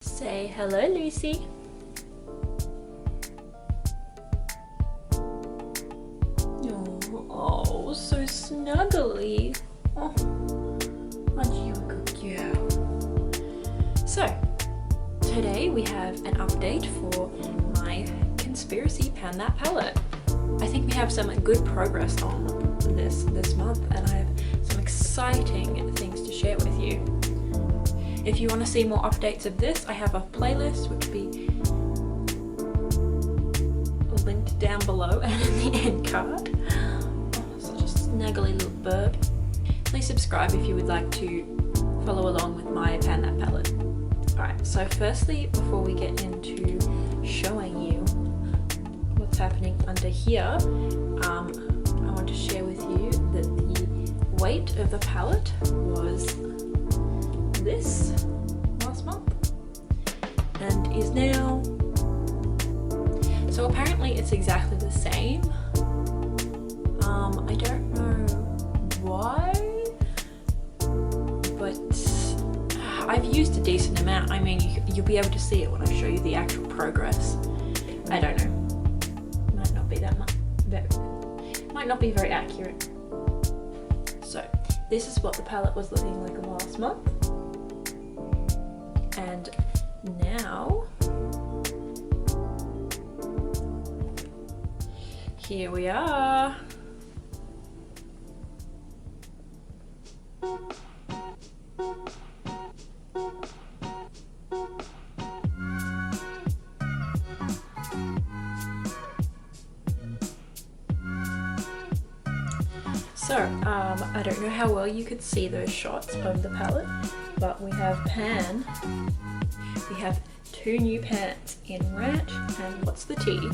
Say hello, Lucy. Oh, so snuggly. Oh, aren't you a good girl? So, today we have an update for my Conspiracy Pan That palette. I think we have some good progress on this month, and I have some exciting things to share with you. If you want to see more updates of this, I have a playlist which will be linked down below and in the end card. Oh, such a snuggly little burb. Please subscribe if you would like to follow along with my Pan That palette. Alright, so firstly, before we get into showing you what's happening under here, I want to share with you that the weight of the palette was this last month and is now, so apparently it's exactly the same. I don't know why, but I've used a decent amount. I mean, you'll be able to see it when I show you the actual progress. I don't know, might not be that much, might not be very accurate. So this is what the palette was looking like last month. And now, here we are. So, I don't know how well you could see those shots of the palette, but we have pan. We have two new pans in Ranch and What's the Tea,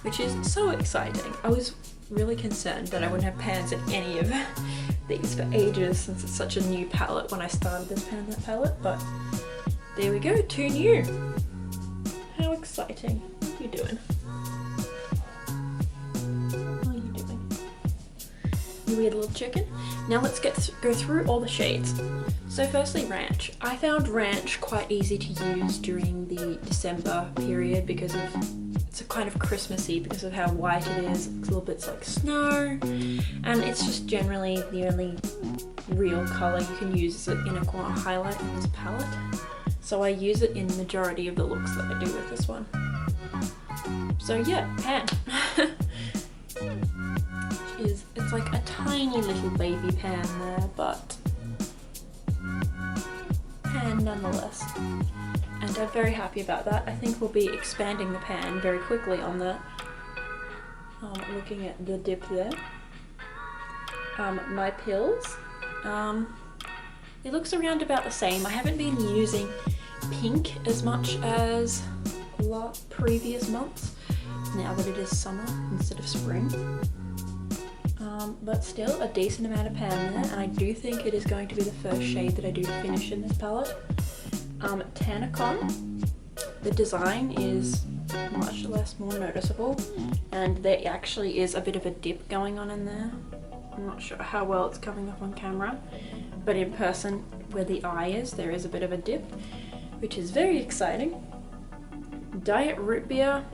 which is so exciting. I was really concerned that I wouldn't have pans in any of these for ages since it's such a new palette when I started this Pan That palette, but there we go, two new. How exciting. What are you doing? What are you doing? You weird little chicken. Now let's go through all the shades. So firstly, Ranch. I found Ranch quite easy to use during the December period because of, it's a kind of Christmassy because of how white it is. It's a little bit like snow, and it's just generally the only real colour you can use as an inner corner highlight in this palette. So I use it in the majority of the looks that I do with this one. So yeah, pan. It's like a tiny little baby pan there, but pan nonetheless. And I'm very happy about that. I think we'll be expanding the pan very quickly on that. Looking at the dip there. My pills. It looks around about the same. I haven't been using pink as much as previous months, now that it is summer instead of spring. But still a decent amount of pan there, and I do think it is going to be the first shade that I do finish in this palette. Tanacon, the design is much more noticeable, and there actually is a bit of a dip going on in there. I'm not sure how well it's coming up on camera, but in person where the eye is, there is a bit of a dip, which is very exciting. Diet root beer.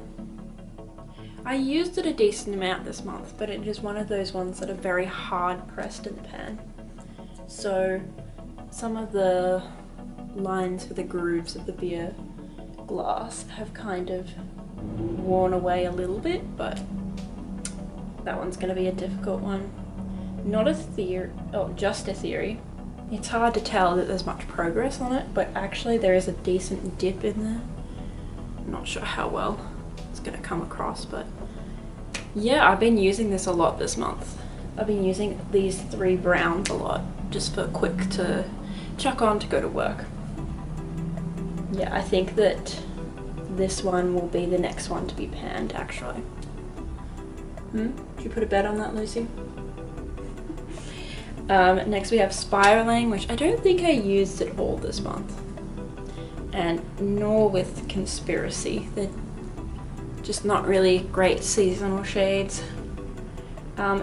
I used it a decent amount this month, but it is one of those ones that are very hard pressed in the pan. So some of the lines for the grooves of the beer glass have kind of worn away a little bit, but that one's going to be a difficult one. Not a theory, oh, just a theory. It's hard to tell that there's much progress on it, but actually there is a decent dip in there. I'm not sure how well it's going to come across, but yeah, I've been using this a lot this month. I've been using these three browns a lot, just for quick to chuck on to go to work. Yeah, I think that this one will be the next one to be panned, actually. Did you put a bet on that, Lucy? Next we have Spiraling, which I don't think I used at all this month. And nor with Conspiracy. They're just not really great seasonal shades.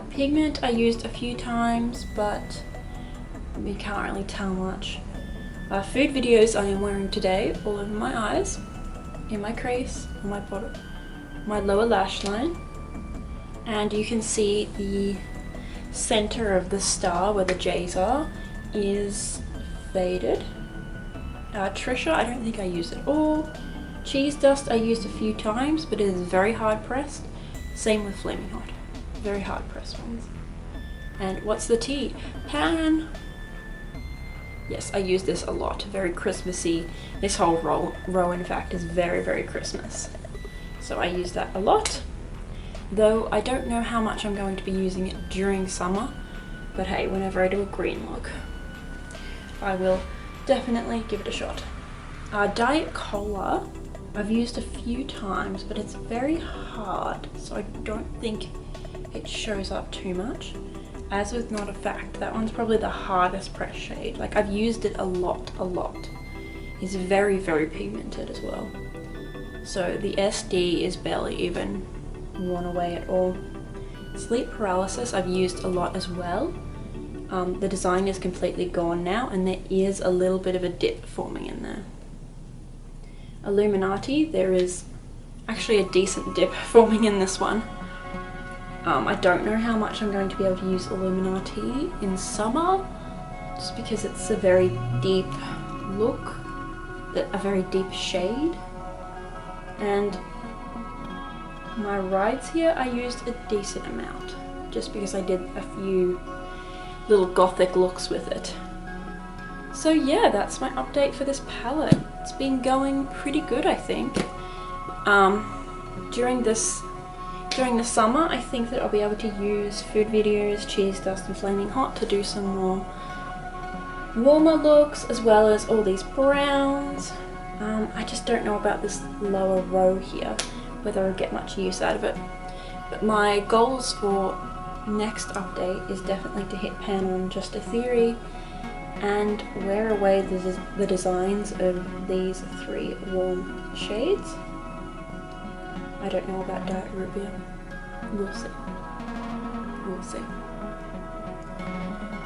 Pigment I used a few times, but we can't really tell much. food videos I am wearing today all over my eyes, in my crease, on my bottom, my lower lash line, and you can see the center of the star where the J's are is faded. Trisha, I don't think I used it all. Cheese Dust I used a few times, but it is very hard pressed. Same with Flaming Hot, very hard pressed ones. And what's the tea? Pan. Yes, I use this a lot, very Christmassy. This whole row in fact is very, very Christmas. So I use that a lot. Though I don't know how much I'm going to be using it during summer, but hey, whenever I do a green look, I will definitely give it a shot. Diet Cola, I've used a few times, but it's very hard, so I don't think it shows up too much. As with Not a Fact, that one's probably the hardest press shade. Like, I've used it a lot. It's very, very pigmented as well. So the SD is barely even worn away at all. Sleep Paralysis I've used a lot as well. The design is completely gone now, and there is a little bit of a dip forming in there. Illuminati, there is actually a decent dip forming in this one. I don't know how much I'm going to be able to use Illuminati in summer, just because it's a very deep look, a very deep shade. And my rides here, I used a decent amount, just because I did a few little gothic looks with it. So yeah, that's my update for this palette. It's been going pretty good, I think. During the summer, I think that I'll be able to use food videos, Cheese Dust and Flaming Hot to do some more warmer looks, as well as all these browns. I just don't know about this lower row here, whether I'll get much use out of it. But my goals for next update is definitely to hit pan on Just a Theory and wear away the designs of these 3 warm shades. I don't know about Diet Rubia. We'll see. We'll see.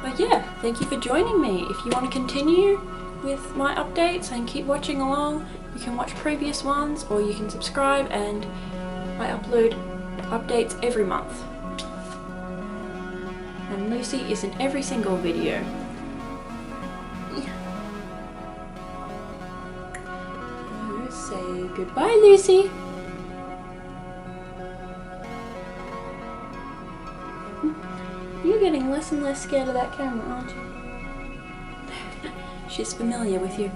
But yeah, thank you for joining me. If you want to continue with my updates and keep watching along, you can watch previous ones, or you can subscribe, and I upload updates every month. And Lucy is in every single video. Say goodbye, Lucy. You're getting less and less scared of that camera, aren't you? She's familiar with you.